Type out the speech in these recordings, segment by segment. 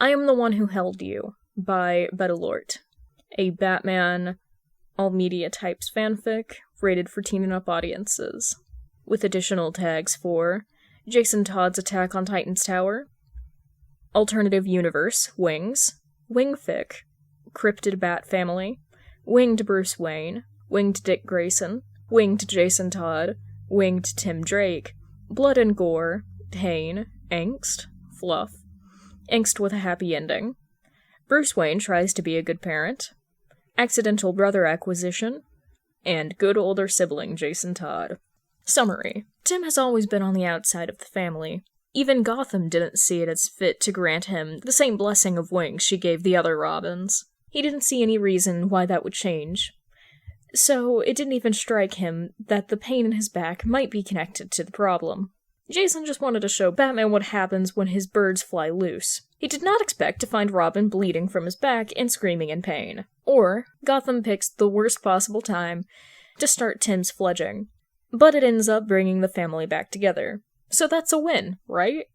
I Am the One Who Held You by Betalort, a Batman all-media types fanfic rated for teen and up audiences, with additional tags for Jason Todd's Attack on Titan's Tower, Alternative Universe, Wings, Wingfic, Cryptid Bat Family, Winged Bruce Wayne, Winged Dick Grayson, Winged Jason Todd, Winged Tim Drake, Blood and Gore, Pain, Angst, Fluff, Angst with a Happy Ending, Bruce Wayne Tries to Be a Good Parent, Accidental Brother Acquisition, and Good Older Sibling Jason Todd. Summary. Tim has always been on the outside of the family. Even Gotham didn't see it as fit to grant him the same blessing of wings she gave the other Robins. He didn't see any reason why that would change. So it didn't even strike him that the pain in his back might be connected to the problem. Jason just wanted to show Batman what happens when his birds fly loose. He did not expect to find Robin bleeding from his back and screaming in pain. Or, Gotham picks the worst possible time to start Tim's fledging. But it ends up bringing the family back together. So that's a win, right?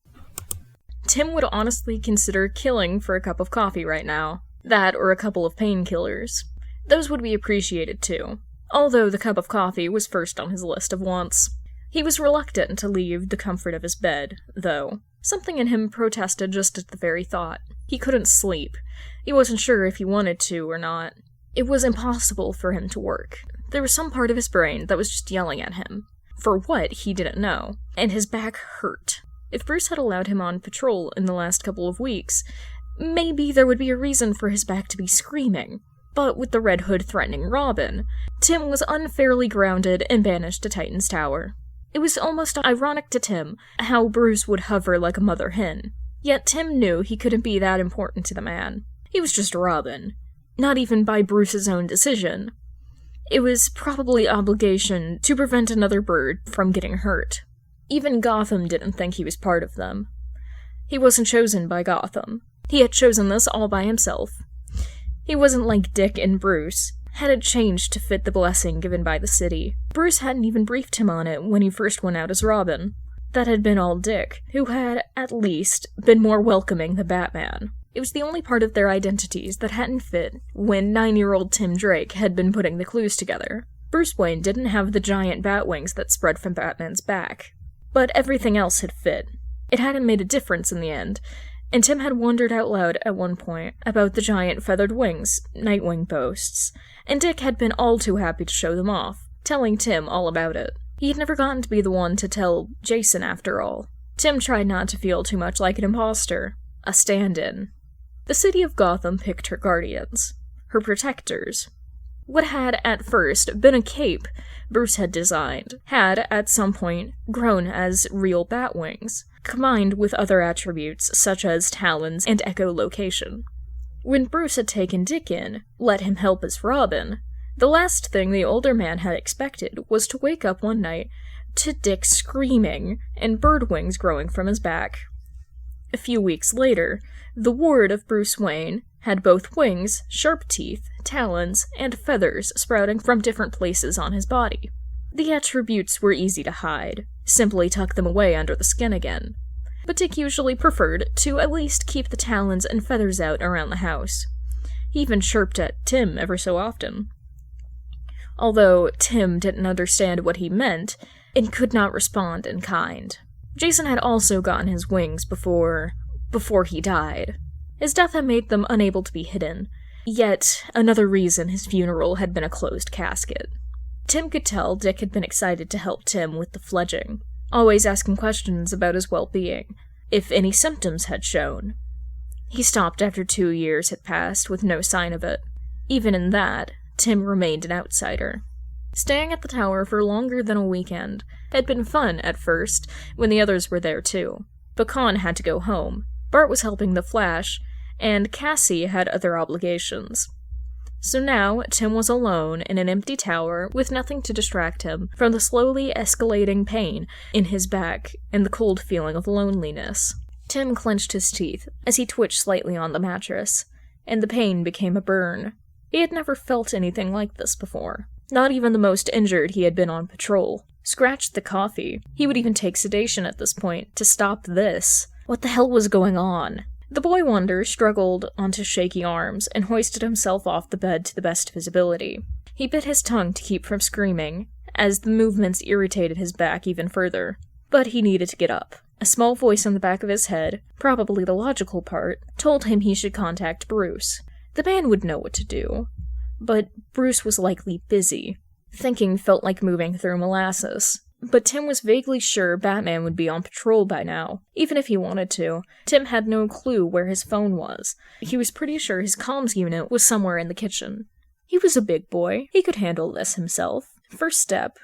Tim would honestly consider killing for a cup of coffee right now. That or a couple of painkillers. Those would be appreciated too. Although the cup of coffee was first on his list of wants. He was reluctant to leave the comfort of his bed, though. Something in him protested just at the very thought. He couldn't sleep. He wasn't sure if he wanted to or not. It was impossible for him to work. There was some part of his brain that was just yelling at him. For what, he didn't know. And his back hurt. If Bruce had allowed him on patrol in the last couple of weeks, maybe there would be a reason for his back to be screaming. But with the Red Hood threatening Robin, Tim was unfairly grounded and banished to Titan's Tower. It was almost ironic to Tim how Bruce would hover like a mother hen. Yet Tim knew he couldn't be that important to the man. He was just Robin. Not even by Bruce's own decision. It was probably obligation to prevent another bird from getting hurt. Even Gotham didn't think he was part of them. He wasn't chosen by Gotham. He had chosen this all by himself. He wasn't like Dick and Bruce, had it changed to fit the blessing given by the city. Bruce hadn't even briefed him on it when he first went out as Robin. That had been all Dick, who had, at least, been more welcoming than Batman. It was the only part of their identities that hadn't fit when 9-year-old Tim Drake had been putting the clues together. Bruce Wayne didn't have the giant bat wings that spread from Batman's back. But everything else had fit. It hadn't made a difference in the end, and Tim had wondered out loud at one point about the giant feathered wings Nightwing boasts, and Dick had been all too happy to show them off, telling Tim all about it. He had never gotten to be the one to tell Jason after all. Tim tried not to feel too much like an imposter, a stand-in. The city of Gotham picked her guardians, her protectors. What had, at first, been a cape Bruce had designed, had, at some point, grown as real bat wings, combined with other attributes such as talons and echolocation. When Bruce had taken Dick in, let him help as Robin, the last thing the older man had expected was to wake up one night to Dick screaming and bird wings growing from his back. A few weeks later, the ward of Bruce Wayne had both wings, sharp teeth, talons, and feathers sprouting from different places on his body. The attributes were easy to hide, simply tuck them away under the skin again. But Dick usually preferred to at least keep the talons and feathers out around the house. He even chirped at Tim ever so often. Although Tim didn't understand what he meant, and could not respond in kind. Jason had also gotten his wings before he died. His death had made them unable to be hidden, yet another reason his funeral had been a closed casket. Tim could tell Dick had been excited to help Tim with the fledging, always asking questions about his well-being, if any symptoms had shown. He stopped after 2 years had passed with no sign of it. Even in that, Tim remained an outsider. Staying at the tower for longer than a weekend had been fun at first, when the others were there too. But Con had to go home, Bart was helping the Flash, and Cassie had other obligations. So now, Tim was alone in an empty tower with nothing to distract him from the slowly escalating pain in his back and the cold feeling of loneliness. Tim clenched his teeth as he twitched slightly on the mattress, and the pain became a burn. He had never felt anything like this before. Not even the most injured he had been on patrol. Scratched the coffee. He would even take sedation at this point to stop this. What the hell was going on? The boy wonder struggled onto shaky arms and hoisted himself off the bed to the best of his ability. He bit his tongue to keep from screaming, as the movements irritated his back even further. But he needed to get up. A small voice on the back of his head, probably the logical part, told him he should contact Bruce. The man would know what to do. But Bruce was likely busy. Thinking felt like moving through molasses. But Tim was vaguely sure Batman would be on patrol by now, even if he wanted to. Tim had no clue where his phone was. He was pretty sure his comms unit was somewhere in the kitchen. He was a big boy. He could handle this himself. First step,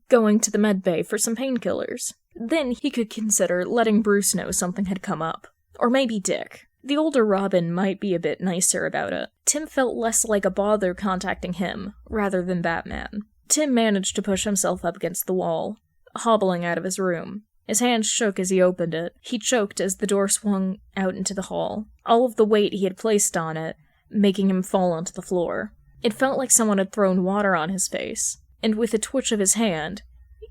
going to the med bay for some painkillers. Then he could consider letting Bruce know something had come up. Or maybe Dick. The older Robin might be a bit nicer about it. Tim felt less like a bother contacting him, rather than Batman. Tim managed to push himself up against the wall, hobbling out of his room. His hands shook as he opened it. He choked as the door swung out into the hall, all of the weight he had placed on it, making him fall onto the floor. It felt like someone had thrown water on his face, and with a twitch of his hand,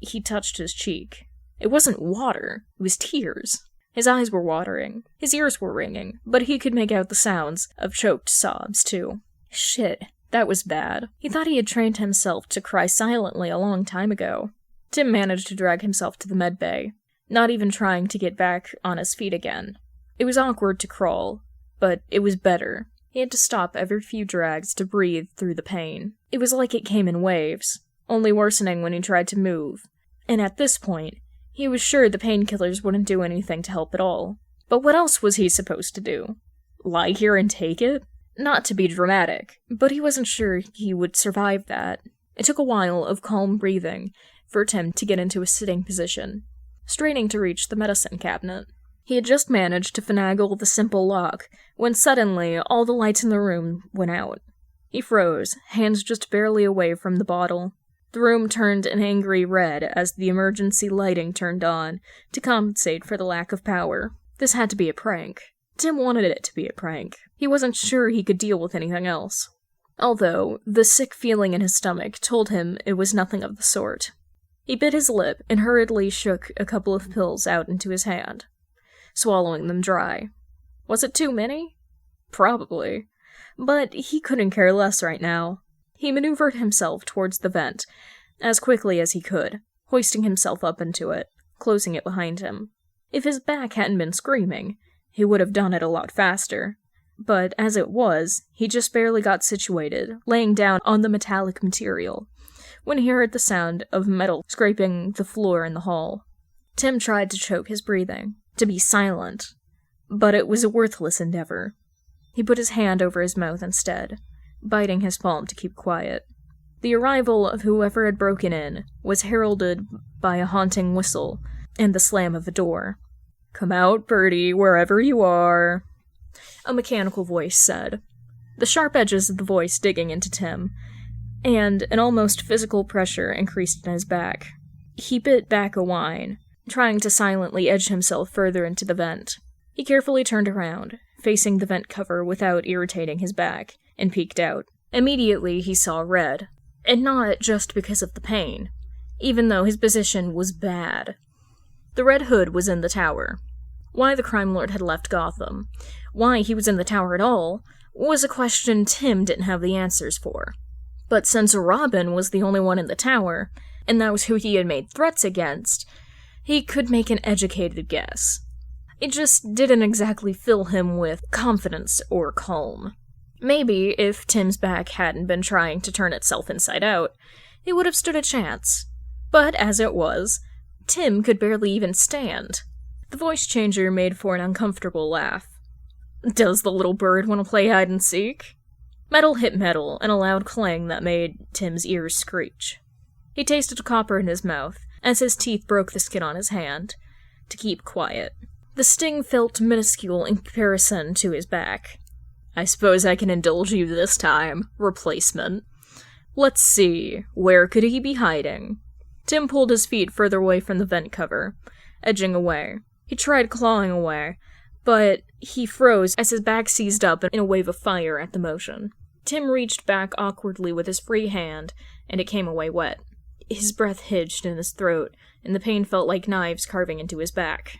he touched his cheek. It wasn't water, it was tears. His eyes were watering, his ears were ringing, but he could make out the sounds of choked sobs, too. Shit, that was bad. He thought he had trained himself to cry silently a long time ago. Tim managed to drag himself to the med bay, not even trying to get back on his feet again. It was awkward to crawl, but it was better. He had to stop every few drags to breathe through the pain. It was like it came in waves, only worsening when he tried to move. And at this point, he was sure the painkillers wouldn't do anything to help at all. But what else was he supposed to do? Lie here and take it? Not to be dramatic, but he wasn't sure he would survive that. It took a while of calm breathing for Tim to get into a sitting position, straining to reach the medicine cabinet. He had just managed to finagle the simple lock when suddenly all the lights in the room went out. He froze, hands just barely away from the bottle. The room turned an angry red as the emergency lighting turned on to compensate for the lack of power. This had to be a prank. Tim wanted it to be a prank. He wasn't sure he could deal with anything else. Although, the sick feeling in his stomach told him it was nothing of the sort. He bit his lip and hurriedly shook a couple of pills out into his hand, swallowing them dry. Was it too many? Probably. But he couldn't care less right now. He maneuvered himself towards the vent as quickly as he could, hoisting himself up into it, closing it behind him. If his back hadn't been screaming, he would have done it a lot faster. But as it was, he just barely got situated, laying down on the metallic material, when he heard the sound of metal scraping the floor in the hall. Tim tried to choke his breathing, to be silent, but it was a worthless endeavor. He put his hand over his mouth instead, biting his palm to keep quiet. The arrival of whoever had broken in was heralded by a haunting whistle and the slam of a door. "Come out, Bertie, wherever you are," a mechanical voice said, the sharp edges of the voice digging into Tim, and an almost physical pressure increased in his back. He bit back a whine, trying to silently edge himself further into the vent. He carefully turned around, facing the vent cover without irritating his back, and peeked out. Immediately he saw red, and not just because of the pain, even though his position was bad. The Red Hood was in the tower. Why the crime lord had left Gotham, why he was in the tower at all, was a question Tim didn't have the answers for. But since Robin was the only one in the tower, and that was who he had made threats against, he could make an educated guess. It just didn't exactly fill him with confidence or calm. Maybe if Tim's back hadn't been trying to turn itself inside out, it would have stood a chance. But as it was, Tim could barely even stand. The voice changer made for an uncomfortable laugh. "Does the little bird want to play hide-and-seek?" Metal hit metal in a loud clang that made Tim's ears screech. He tasted copper in his mouth as his teeth broke the skin on his hand, to keep quiet. The sting felt minuscule in comparison to his back. "I suppose I can indulge you this time, replacement. Let's see, where could he be hiding?" Tim pulled his feet further away from the vent cover, edging away. He tried clawing away, but he froze as his back seized up in a wave of fire at the motion. Tim reached back awkwardly with his free hand, and it came away wet. His breath hinged in his throat, and the pain felt like knives carving into his back.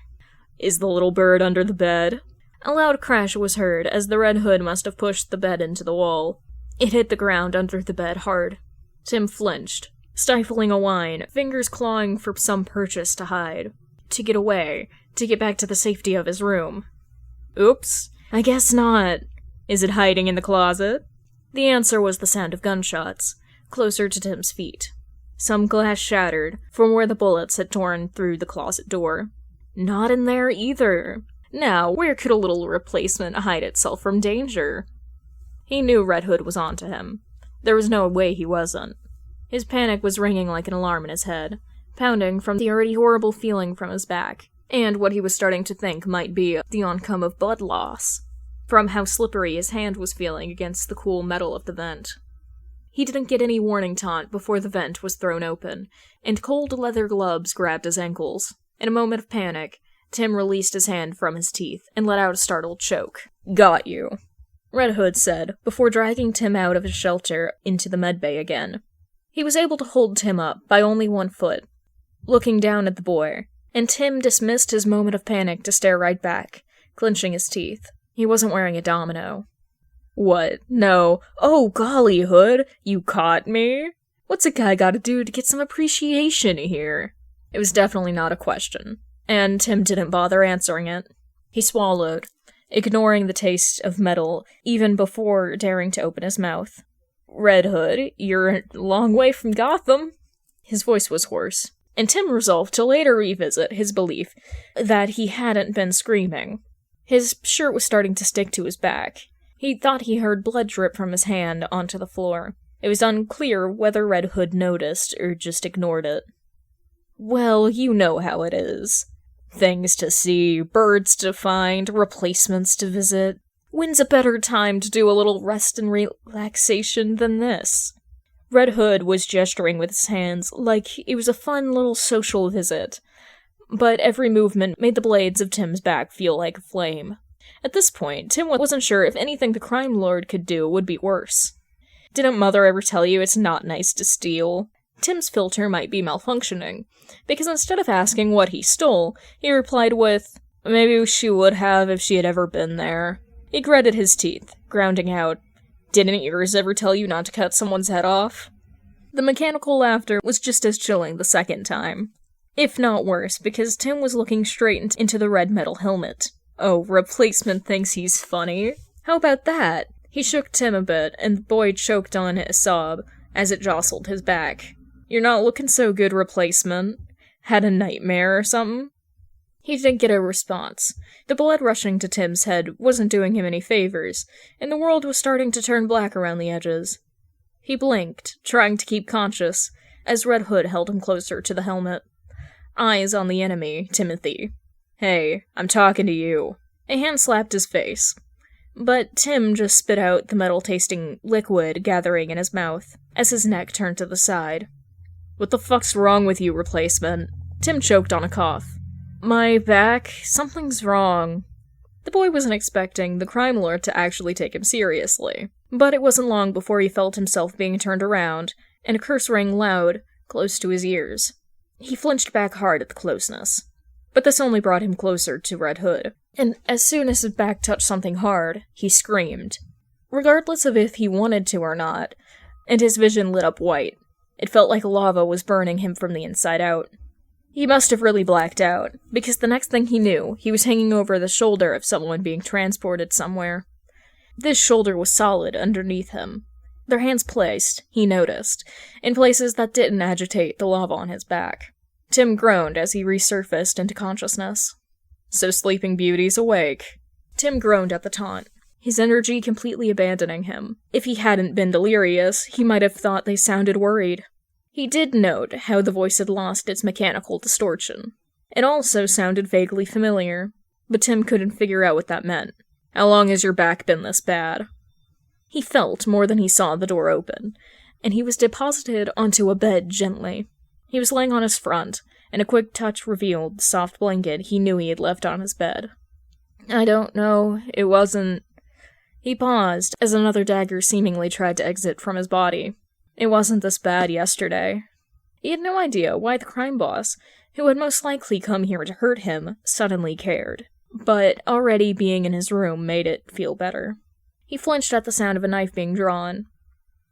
"Is the little bird under the bed?" A loud crash was heard as the Red Hood must have pushed the bed into the wall. It hit the ground under the bed hard. Tim flinched, stifling a whine, fingers clawing for some purchase to hide. To get away, to get back to the safety of his room. Oops, I guess not. Is it hiding in the closet? The answer was the sound of gunshots, closer to Tim's feet. Some glass shattered from where the bullets had torn through the closet door. Not in there either. Now, where could a little replacement hide itself from danger? He knew Red Hood was onto him. There was no way he wasn't. His panic was ringing like an alarm in his head, pounding from the already horrible feeling from his back, and what he was starting to think might be the oncome of blood loss, from how slippery his hand was feeling against the cool metal of the vent. He didn't get any warning taunt before the vent was thrown open, and cold leather gloves grabbed his ankles. In a moment of panic, Tim released his hand from his teeth and let out a startled choke. "Got you," Red Hood said, before dragging Tim out of his shelter into the medbay again. He was able to hold Tim up by only one foot, looking down at the boy, and Tim dismissed his moment of panic to stare right back, clenching his teeth. He wasn't wearing a domino. "What? No. Oh, golly, Hood, you caught me? What's a guy gotta do to get some appreciation here?" It was definitely not a question, and Tim didn't bother answering it. He swallowed, ignoring the taste of metal even before daring to open his mouth. "Red Hood, you're a long way from Gotham." His voice was hoarse, and Tim resolved to later revisit his belief that he hadn't been screaming. His shirt was starting to stick to his back. He thought he heard blood drip from his hand onto the floor. It was unclear whether Red Hood noticed or just ignored it. "Well, you know how it is. Things to see, birds to find, replacements to visit. When's a better time to do a little rest and relaxation than this?" Red Hood was gesturing with his hands like it was a fun little social visit, but every movement made the blades of Tim's back feel like a flame. At this point, Tim wasn't sure if anything the crime lord could do would be worse. Didn't Mother ever tell you it's not nice to steal? Tim's filter might be malfunctioning, because instead of asking what he stole, he replied with, "Maybe she would have if she had ever been there." He gritted his teeth, grounding out, "Didn't yours ever tell you not to cut someone's head off?" The mechanical laughter was just as chilling the second time. If not worse, because Tim was looking straight into the red metal helmet. Oh, replacement thinks he's funny. How about that? He shook Tim a bit, and the boy choked on a sob as it jostled his back. "You're not looking so good, replacement. Had a nightmare or something?" He didn't get a response. The blood rushing to Tim's head wasn't doing him any favors, and the world was starting to turn black around the edges. He blinked, trying to keep conscious, as Red Hood held him closer to the helmet. Eyes on the enemy, Timothy. "Hey, I'm talking to you." A hand slapped his face. But Tim just spit out the metal-tasting liquid gathering in his mouth, as his neck turned to the side. "What the fuck's wrong with you, replacement?" Tim choked on a cough. "My back, something's wrong." The boy wasn't expecting the crime lord to actually take him seriously, but it wasn't long before he felt himself being turned around, and a curse rang loud, close to his ears. He flinched back hard at the closeness. But this only brought him closer to Red Hood, and as soon as his back touched something hard, he screamed. Regardless of if he wanted to or not, and his vision lit up white. It felt like lava was burning him from the inside out. He must have really blacked out, because the next thing he knew, he was hanging over the shoulder of someone being transported somewhere. This shoulder was solid underneath him. Their hands placed, he noticed, in places that didn't agitate the lava on his back. Tim groaned as he resurfaced into consciousness. "So Sleeping Beauty's awake." Tim groaned at the taunt, his energy completely abandoning him. If he hadn't been delirious, he might have thought they sounded worried. He did note how the voice had lost its mechanical distortion. It also sounded vaguely familiar, but Tim couldn't figure out what that meant. "How long has your back been this bad?" He felt more than he saw the door open, and he was deposited onto a bed gently. He was laying on his front, and a quick touch revealed the soft blanket he knew he had left on his bed. "I don't know, it wasn't..." He paused as another dagger seemingly tried to exit from his body. "It wasn't this bad yesterday." He had no idea why the crime boss, who had most likely come here to hurt him, suddenly cared. but already being in his room made it feel better. He flinched at the sound of a knife being drawn,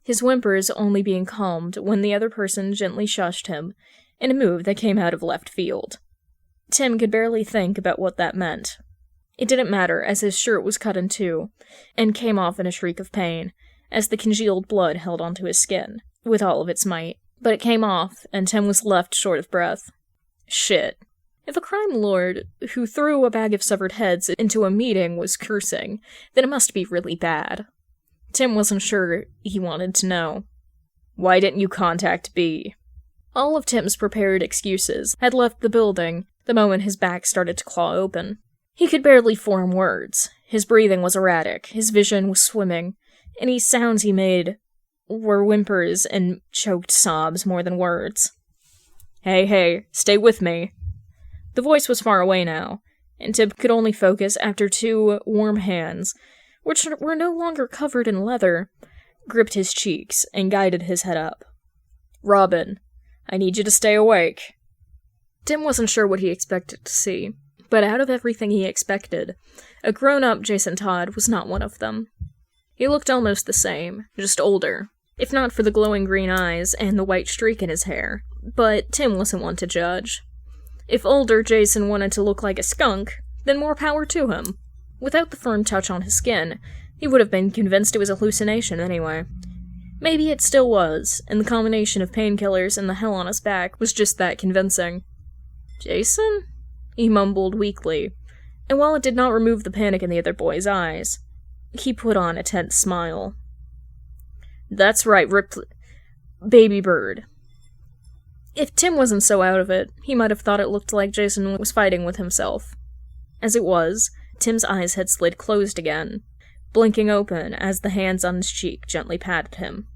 his whimpers only being calmed when the other person gently shushed him, in a move that came out of left field. Tim could barely think about what that meant. It didn't matter, as his shirt was cut in two, and came off in a shriek of pain, as the congealed blood held onto his skin, with all of its might. But it came off, and Tim was left short of breath. Shit. If a crime lord who threw a bag of severed heads into a meeting was cursing, then it must be really bad. Tim wasn't sure he wanted to know. Why didn't you contact B? All of Tim's prepared excuses had left the building the moment his back started to claw open. He could barely form words. His breathing was erratic, his vision was swimming. Any sounds he made were whimpers and choked sobs more than words. Hey, stay with me. The voice was far away now, and Tim could only focus after two warm hands, which were no longer covered in leather, gripped his cheeks and guided his head up. Robin, I need you to stay awake. Tim wasn't sure what he expected to see, but out of everything he expected, a grown-up Jason Todd was not one of them. He looked almost the same, just older, if not for the glowing green eyes and the white streak in his hair, but Tim wasn't one to judge. If older Jason wanted to look like a skunk, then more power to him. Without the firm touch on his skin, he would have been convinced it was a hallucination anyway. Maybe it still was, and the combination of painkillers and the hell on his back was just that convincing. Jason? He mumbled weakly, and while it did not remove the panic in the other boy's eyes, he put on a tense smile. That's right, Baby Bird. If Tim wasn't so out of it, he might have thought it looked like Jason was fighting with himself. As it was, Tim's eyes had slid closed again, blinking open as the hands on his cheek gently patted him.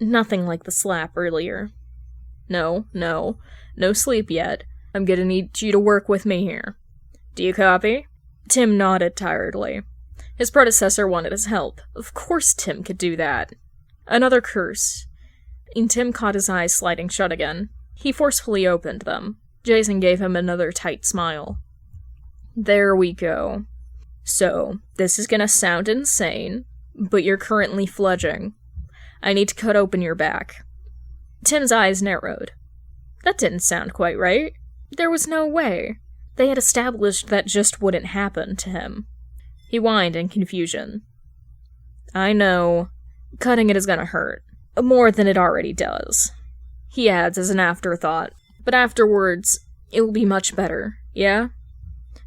Nothing like the slap earlier. No sleep yet. I'm gonna need you to work with me here. Do you copy? Tim nodded tiredly. His predecessor wanted his help. Of course Tim could do that. Another curse, and Tim caught his eyes sliding shut again. He forcefully opened them. Jason gave him another tight smile. There we go. So, this is gonna sound insane, but you're currently fledging. I need to cut open your back. Tim's eyes narrowed. That didn't sound quite right. There was no way. They had established that just wouldn't happen to him. He whined in confusion. I know. Cutting it is gonna hurt. More than it already does. He adds as an afterthought. But afterwards, it will be much better, yeah?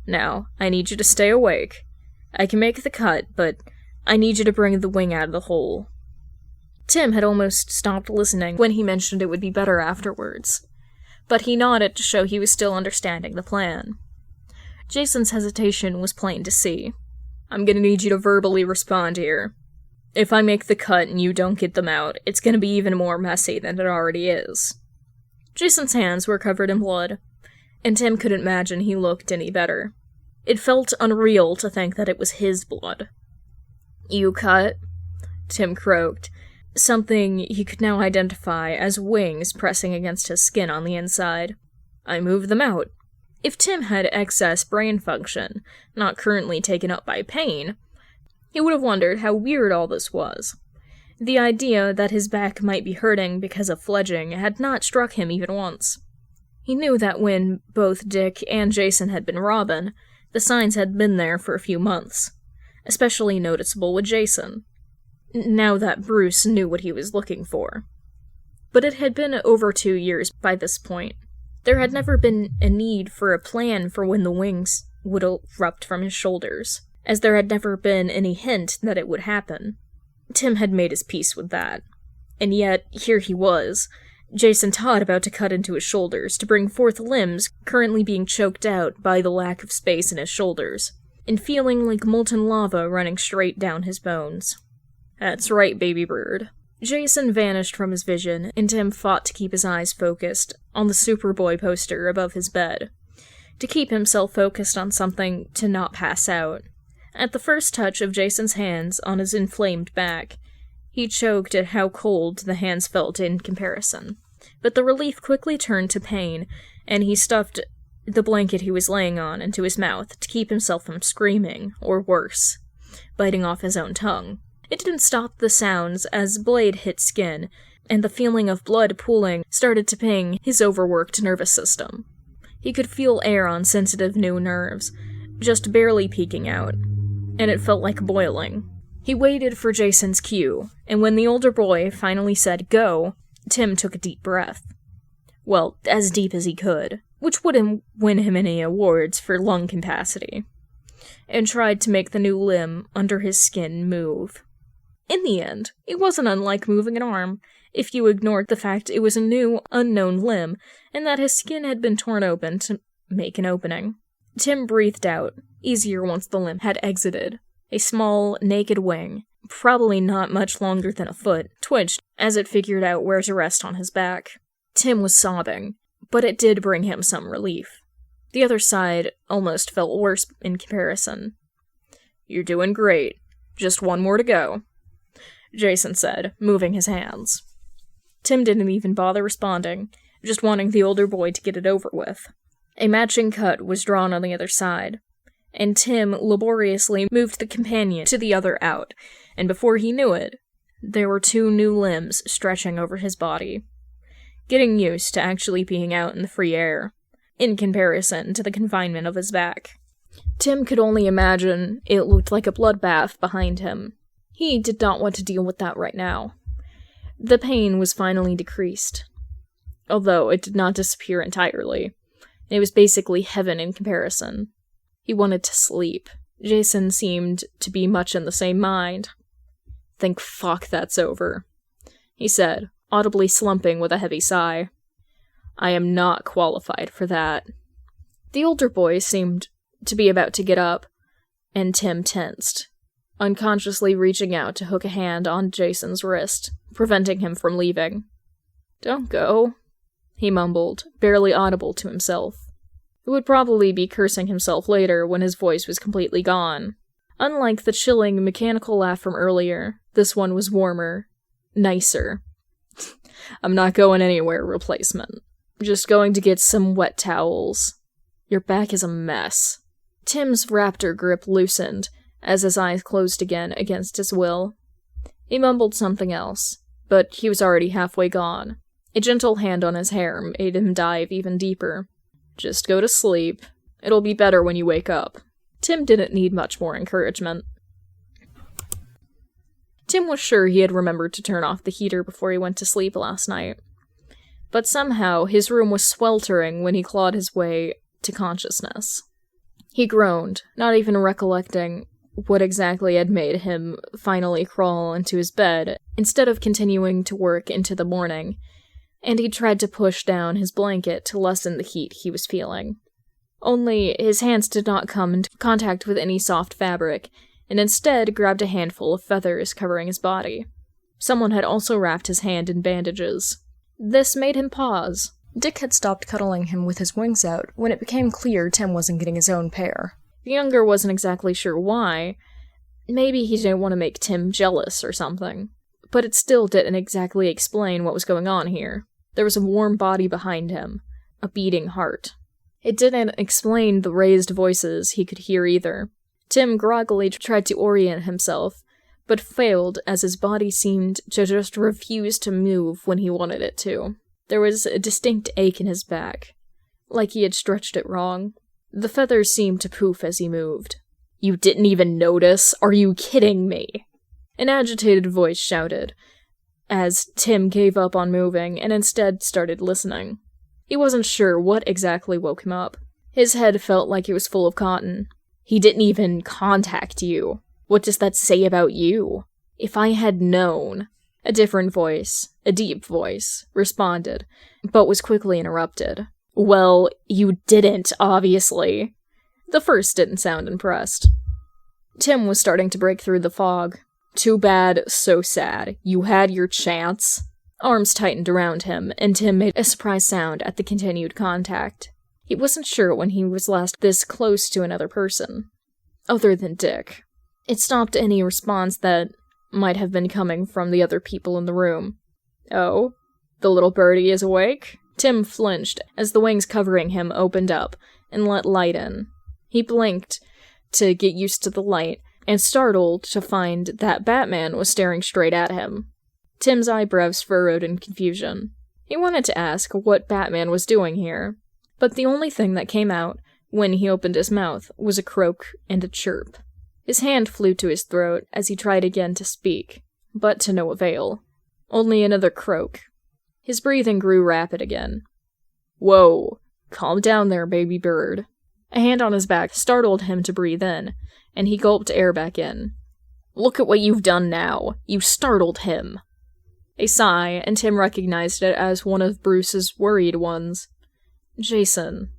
Now, I need you to stay awake. I can make the cut, but I need you to bring the wing out of the hole. Tim had almost stopped listening when he mentioned it would be better afterwards, but he nodded to show he was still understanding the plan. Jason's hesitation was plain to see. I'm gonna need you to verbally respond here. If I make the cut and you don't get them out, it's gonna be even more messy than it already is. Jason's hands were covered in blood, and Tim couldn't imagine he looked any better. It felt unreal to think that it was his blood. You cut? Tim croaked, something he could now identify as wings pressing against his skin on the inside. I moved them out. If Tim had excess brain function, not currently taken up by pain, he would have wondered how weird all this was. The idea that his back might be hurting because of fledging had not struck him even once. He knew that when both Dick and Jason had been Robin, the signs had been there for a few months, especially noticeable with Jason, now that Bruce knew what he was looking for. But it had been over 2 years by this point. There had never been a need for a plan for when the wings would erupt from his shoulders, as there had never been any hint that it would happen. Tim had made his peace with that. And yet, here he was, Jason Todd about to cut into his shoulders to bring forth limbs currently being choked out by the lack of space in his shoulders, and feeling like molten lava running straight down his bones. That's right, baby bird. Jason vanished from his vision, and Tim fought to keep his eyes focused on the Superboy poster above his bed, to keep himself focused on something to not pass out. At the first touch of Jason's hands on his inflamed back, he choked at how cold the hands felt in comparison. But the relief quickly turned to pain, and he stuffed the blanket he was laying on into his mouth to keep himself from screaming, or worse, biting off his own tongue. It didn't stop the sounds as blade hit skin, and the feeling of blood pooling started to ping his overworked nervous system. He could feel air on sensitive new nerves, just barely peeking out, and it felt like boiling. He waited for Jason's cue, and when the older boy finally said go, Tim took a deep breath. Well, as deep as he could, which wouldn't win him any awards for lung capacity, and tried to make the new limb under his skin move. In the end, it wasn't unlike moving an arm, if you ignored the fact it was a new, unknown limb, and that his skin had been torn open to make an opening. Tim breathed out, easier once the limb had exited. A small, naked wing, probably not much longer than a foot, twitched as it figured out where to rest on his back. Tim was sobbing, but it did bring him some relief. The other side almost felt worse in comparison. "You're doing great. Just one more to go," Jason said, moving his hands. Tim didn't even bother responding, just wanting the older boy to get it over with. A matching cut was drawn on the other side, and Tim laboriously moved the companion to the other out, and before he knew it, there were 2 new limbs stretching over his body. Getting used to actually being out in the free air, in comparison to the confinement of his back. Tim could only imagine it looked like a bloodbath behind him. He did not want to deal with that right now. The pain was finally decreased, although it did not disappear entirely. It was basically heaven in comparison. He wanted to sleep. Jason seemed to be much in the same mind. "Thank fuck that's over," he said, audibly slumping with a heavy sigh. "I am not qualified for that." The older boy seemed to be about to get up, and Tim tensed, unconsciously reaching out to hook a hand on Jason's wrist, preventing him from leaving. "Don't go," he mumbled, barely audible to himself. He would probably be cursing himself later when his voice was completely gone. Unlike the chilling, mechanical laugh from earlier, this one was warmer, nicer. "I'm not going anywhere, replacement. Just going to get some wet towels. Your back is a mess." Tim's raptor grip loosened as his eyes closed again against his will. He mumbled something else, but he was already halfway gone. A gentle hand on his hair made him dive even deeper. "Just go to sleep. It'll be better when you wake up." Tim didn't need much more encouragement. Tim was sure he had remembered to turn off the heater before he went to sleep last night. But somehow his room was sweltering when he clawed his way to consciousness. He groaned, not even recollecting what exactly had made him finally crawl into his bed, instead of continuing to work into the morning, and he tried to push down his blanket to lessen the heat he was feeling. Only his hands did not come into contact with any soft fabric, and instead grabbed a handful of feathers covering his body. Someone had also wrapped his hand in bandages. This made him pause. Dick had stopped cuddling him with his wings out when it became clear Tim wasn't getting his own pair. The younger wasn't exactly sure why. Maybe he didn't want to make Tim jealous or something. But it still didn't exactly explain what was going on here. There was a warm body behind him, a beating heart. It didn't explain the raised voices he could hear either. Tim groggily tried to orient himself, but failed as his body seemed to just refuse to move when he wanted it to. There was a distinct ache in his back, like he had stretched it wrong. The feathers seemed to poof as he moved. "You didn't even notice? Are you kidding me?" An agitated voice shouted, as Tim gave up on moving and instead started listening. He wasn't sure what exactly woke him up. His head felt like it was full of cotton. "He didn't even contact you. What does that say about you? If I had known..." A different voice, a deep voice, responded, but was quickly interrupted. "Well, you didn't, obviously." The first didn't sound impressed. Tim was starting to break through the fog. "Too bad, so sad. You had your chance." Arms tightened around him, and Tim made a surprised sound at the continued contact. He wasn't sure when he was last this close to another person, other than Dick. It stopped any response that might have been coming from the other people in the room. "Oh? The little birdie is awake?" Tim flinched as the wings covering him opened up, and let light in. He blinked to get used to the light, and startled to find that Batman was staring straight at him. Tim's eyebrows furrowed in confusion. He wanted to ask what Batman was doing here, but the only thing that came out when he opened his mouth was a croak and a chirp. His hand flew to his throat as he tried again to speak, but to no avail. Only another croak. His breathing grew rapid again. "Whoa, calm down there, baby bird." A hand on his back startled him to breathe in, and he gulped air back in. "Look at what you've done now. You startled him." A sigh, and Tim recognized it as one of Bruce's worried ones. Jason.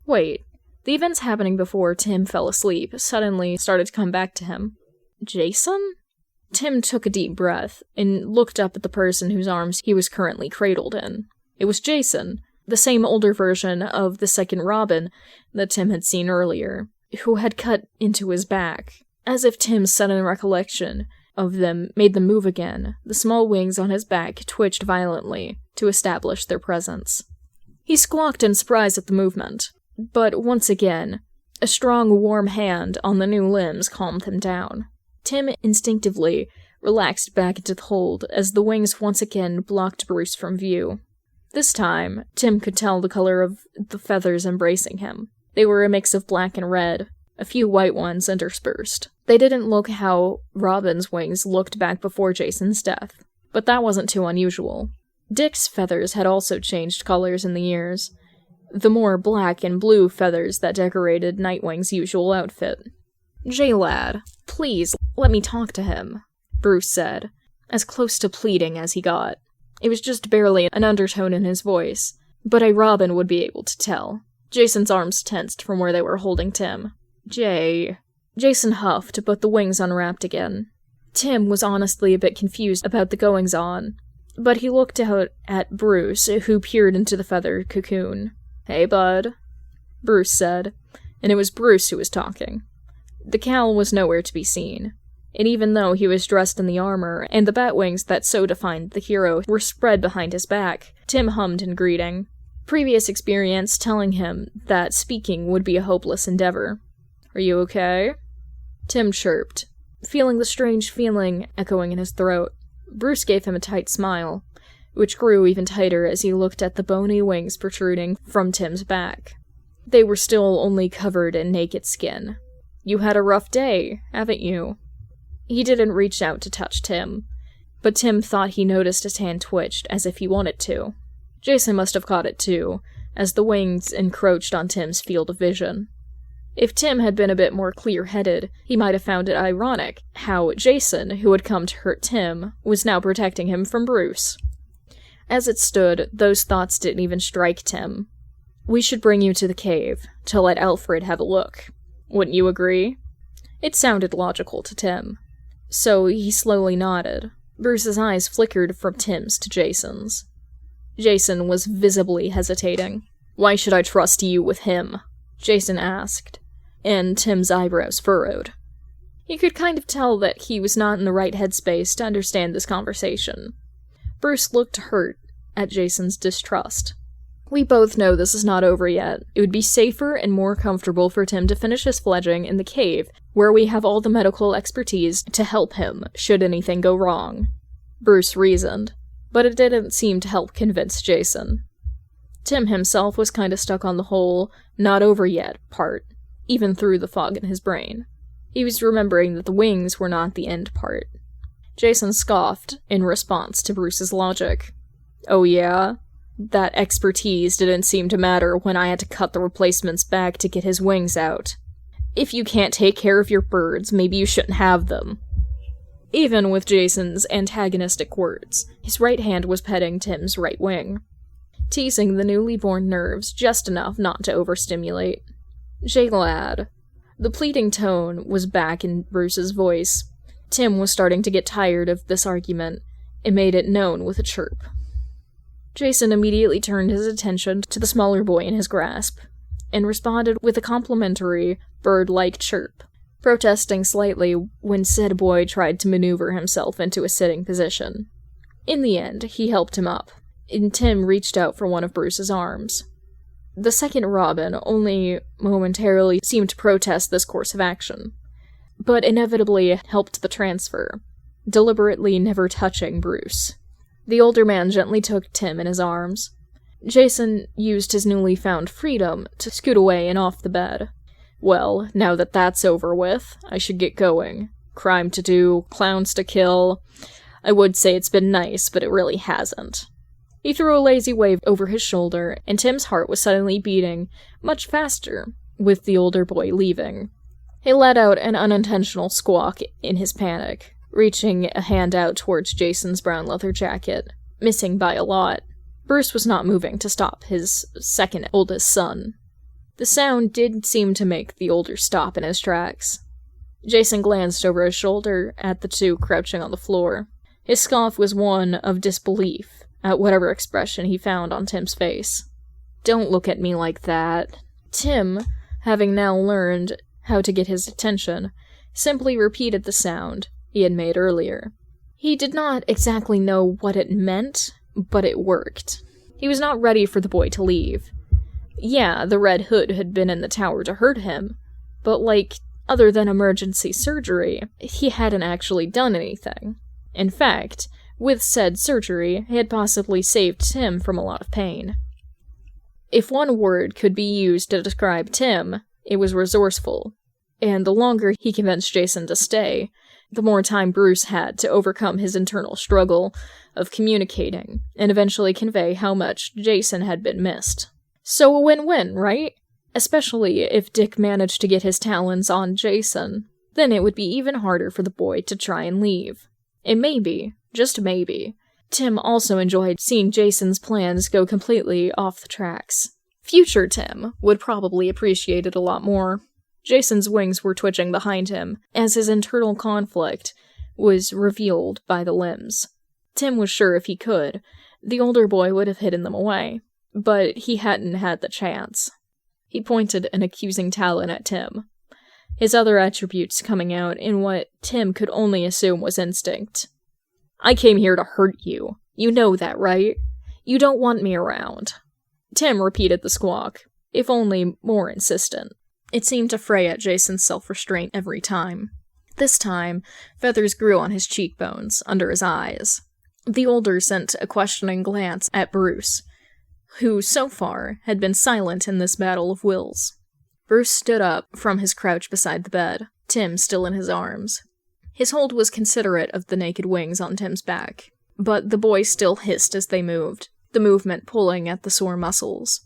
Wait, the events happening before Tim fell asleep suddenly started to come back to him. Jason? Tim took a deep breath and looked up at the person whose arms he was currently cradled in. It was Jason, the same older version of the second Robin that Tim had seen earlier, who had cut into his back. As if Tim's sudden recollection of them made them move again, the small wings on his back twitched violently to establish their presence. He squawked in surprise at the movement, but once again, a strong, warm hand on the new limbs calmed him down. Tim instinctively relaxed back into the hold as the wings once again blocked Bruce from view. This time, Tim could tell the color of the feathers embracing him. They were a mix of black and red, a few white ones interspersed. They didn't look how Robin's wings looked back before Jason's death, but that wasn't too unusual. Dick's feathers had also changed colors in the years, the more black and blue feathers that decorated Nightwing's usual outfit. "J-Lad, please, let me talk to him," Bruce said, as close to pleading as he got. It was just barely an undertone in his voice, but a Robin would be able to tell. Jason's arms tensed from where they were holding Tim. Jason huffed, but the wings unwrapped again. Tim was honestly a bit confused about the goings-on, but he looked out at Bruce, who peered into the feather cocoon. "Hey, bud," Bruce said, and it was Bruce who was talking. The cowl was nowhere to be seen, and even though he was dressed in the armor, and the bat wings that so defined the hero were spread behind his back, Tim hummed in greeting. Previous experience telling him that speaking would be a hopeless endeavor. "Are you okay?" Tim chirped, feeling the strange feeling echoing in his throat. Bruce gave him a tight smile, which grew even tighter as he looked at the bony wings protruding from Tim's back. They were still only covered in naked skin. "You had a rough day, haven't you?" He didn't reach out to touch Tim, but Tim thought he noticed his hand twitched as if he wanted to. Jason must have caught it too, as the wings encroached on Tim's field of vision. If Tim had been a bit more clear-headed, he might have found it ironic how Jason, who had come to hurt Tim, was now protecting him from Bruce. As it stood, those thoughts didn't even strike Tim. "We should bring you to the cave, to let Alfred have a look. Wouldn't you agree?" It sounded logical to Tim. So he slowly nodded. Bruce's eyes flickered from Tim's to Jason's. Jason was visibly hesitating. "Why should I trust you with him?" Jason asked, and Tim's eyebrows furrowed. He could kind of tell that he was not in the right headspace to understand this conversation. Bruce looked hurt at Jason's distrust. "We both know this is not over yet. It would be safer and more comfortable for Tim to finish his fledging in the cave, where we have all the medical expertise to help him, should anything go wrong," Bruce reasoned, but it didn't seem to help convince Jason. Tim himself was kinda stuck on the whole not over yet part, even through the fog in his brain. He was remembering that the wings were not the end part. Jason scoffed in response to Bruce's logic. "Oh yeah? That expertise didn't seem to matter when I had to cut the replacement's back to get his wings out. If you can't take care of your birds, maybe you shouldn't have them." Even with Jason's antagonistic words, his right hand was petting Tim's right wing, teasing the newly born nerves just enough not to overstimulate. "J-Lad." The pleading tone was back in Bruce's voice. Tim was starting to get tired of this argument, and made it known with a chirp. Jason immediately turned his attention to the smaller boy in his grasp, and responded with a complimentary, bird-like chirp, protesting slightly when said boy tried to maneuver himself into a sitting position. In the end, he helped him up, and Tim reached out for one of Bruce's arms. The second Robin only momentarily seemed to protest this course of action, but inevitably helped the transfer, deliberately never touching Bruce. The older man gently took Tim in his arms. Jason used his newly found freedom to scoot away and off the bed. Well, now that that's over with, I should get going. Crime to do, clowns to kill. I would say it's been nice, but it really hasn't. He threw a lazy wave over his shoulder, and Tim's heart was suddenly beating much faster with the older boy leaving. He let out an unintentional squawk in his panic, reaching a hand out towards Jason's brown leather jacket, missing by a lot. Bruce was not moving to stop his second oldest son. The sound did seem to make the older stop in his tracks. Jason glanced over his shoulder at the two crouching on the floor. His scoff was one of disbelief at whatever expression he found on Tim's face. "Don't look at me like that." Tim, having now learned how to get his attention, simply repeated the sound he had made earlier. He did not exactly know what it meant, but it worked. He was not ready for the boy to leave. Yeah, the Red Hood had been in the tower to hurt him, but other than emergency surgery, he hadn't actually done anything. In fact, with said surgery, he had possibly saved Tim from a lot of pain. If one word could be used to describe Tim, it was resourceful, and the longer he convinced Jason to stay, the more time Bruce had to overcome his internal struggle of communicating and eventually convey how much Jason had been missed. So a win-win, right? Especially if Dick managed to get his talons on Jason, then it would be even harder for the boy to try and leave. And maybe, just maybe, Tim also enjoyed seeing Jason's plans go completely off the tracks. Future Tim would probably appreciate it a lot more. Jason's wings were twitching behind him, as his internal conflict was revealed by the limbs. Tim was sure if he could, the older boy would have hidden them away, but he hadn't had the chance. He pointed an accusing talon at Tim, his other attributes coming out in what Tim could only assume was instinct. "I came here to hurt you. You know that, right? You don't want me around." Tim repeated the squawk, if only more insistent. It seemed to fray at Jason's self-restraint every time. This time, feathers grew on his cheekbones, under his eyes. The older sent a questioning glance at Bruce, who, so far, had been silent in this battle of wills. Bruce stood up from his crouch beside the bed, Tim still in his arms. His hold was considerate of the naked wings on Tim's back, but the boy still hissed as they moved, the movement pulling at the sore muscles.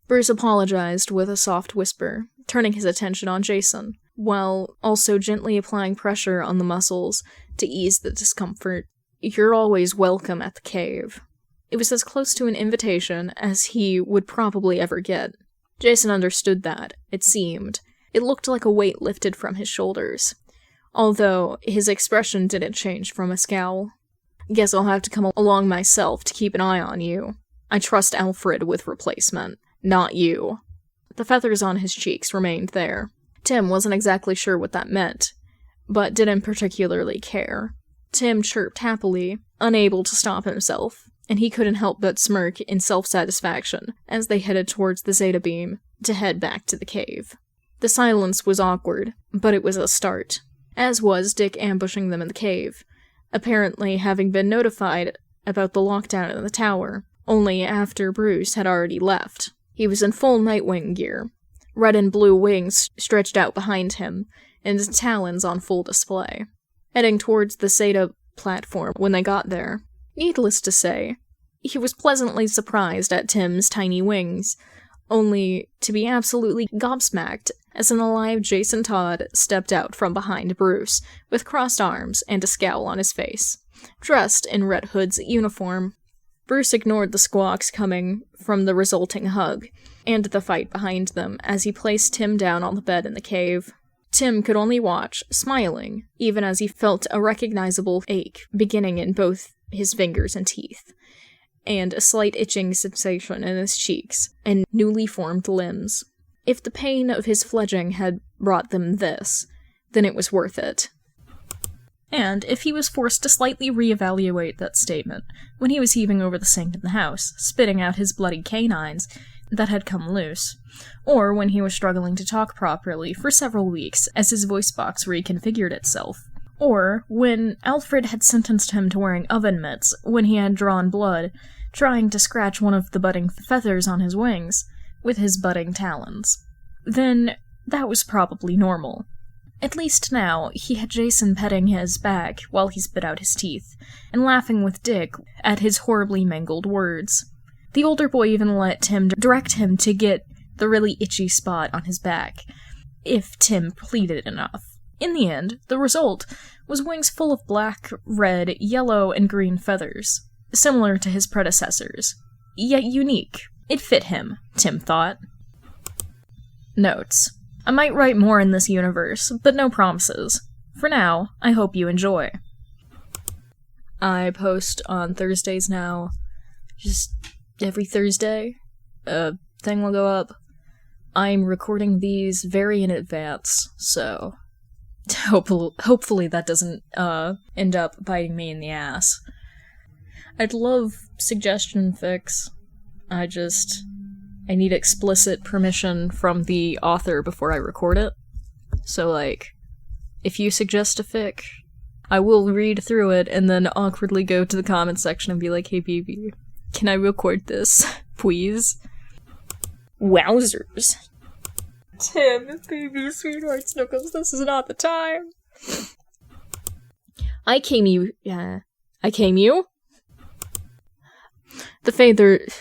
Bruce apologized with a soft whisper, turning his attention on Jason, while also gently applying pressure on the muscles to ease the discomfort. "You're always welcome at the cave." It was as close to an invitation as he would probably ever get. Jason understood that, it seemed. It looked like a weight lifted from his shoulders, although his expression didn't change from a scowl. "Guess I'll have to come along myself to keep an eye on you. I trust Alfred with replacement, not you." The feathers on his cheeks remained there. Tim wasn't exactly sure what that meant, but didn't particularly care. Tim chirped happily, unable to stop himself, and he couldn't help but smirk in self-satisfaction as they headed towards the Zeta Beam to head back to the cave. The silence was awkward, but it was a start, as was Dick ambushing them in the cave, apparently having been notified about the lockdown in the tower, only after Bruce had already left. He was in full Nightwing gear, red and blue wings stretched out behind him, and his talons on full display, heading towards the Zeta platform when they got there. Needless to say, he was pleasantly surprised at Tim's tiny wings, only to be absolutely gobsmacked as an alive Jason Todd stepped out from behind Bruce, with crossed arms and a scowl on his face, dressed in Red Hood's uniform. Bruce ignored the squawks coming from the resulting hug, and the fight behind them as he placed Tim down on the bed in the cave. Tim could only watch, smiling, even as he felt a recognizable ache beginning in both his fingers and teeth, and a slight itching sensation in his cheeks and newly formed limbs. If the pain of his fledging had brought them this, then it was worth it. And if he was forced to slightly reevaluate that statement when he was heaving over the sink in the house, spitting out his bloody canines, that had come loose, or when he was struggling to talk properly for several weeks as his voice box reconfigured itself, or when Alfred had sentenced him to wearing oven mitts when he had drawn blood, trying to scratch one of the budding feathers on his wings with his budding talons. Then that was probably normal. At least now, he had Jason petting his back while he spit out his teeth, and laughing with Dick at his horribly mangled words. The older boy even let Tim direct him to get the really itchy spot on his back, if Tim pleaded enough. In the end, the result was wings full of black, red, yellow, and green feathers, similar to his predecessors, yet unique. It fit him, Tim thought. Notes. I might write more in this universe, but no promises. For now, I hope you enjoy. I post on Thursdays now. Just every Thursday, a thing will go up. I'm recording these very in advance, so hopefully that doesn't end up biting me in the ass. I'd love suggestion fics. I need explicit permission from the author before I record it. So, like, if you suggest a fic, I will read through it and then awkwardly go to the comment section and be like, hey, baby, can I record this, please? Wowzers. Tim, baby, sweetheart, Snuggles, this is not the time. I came you. The feathers.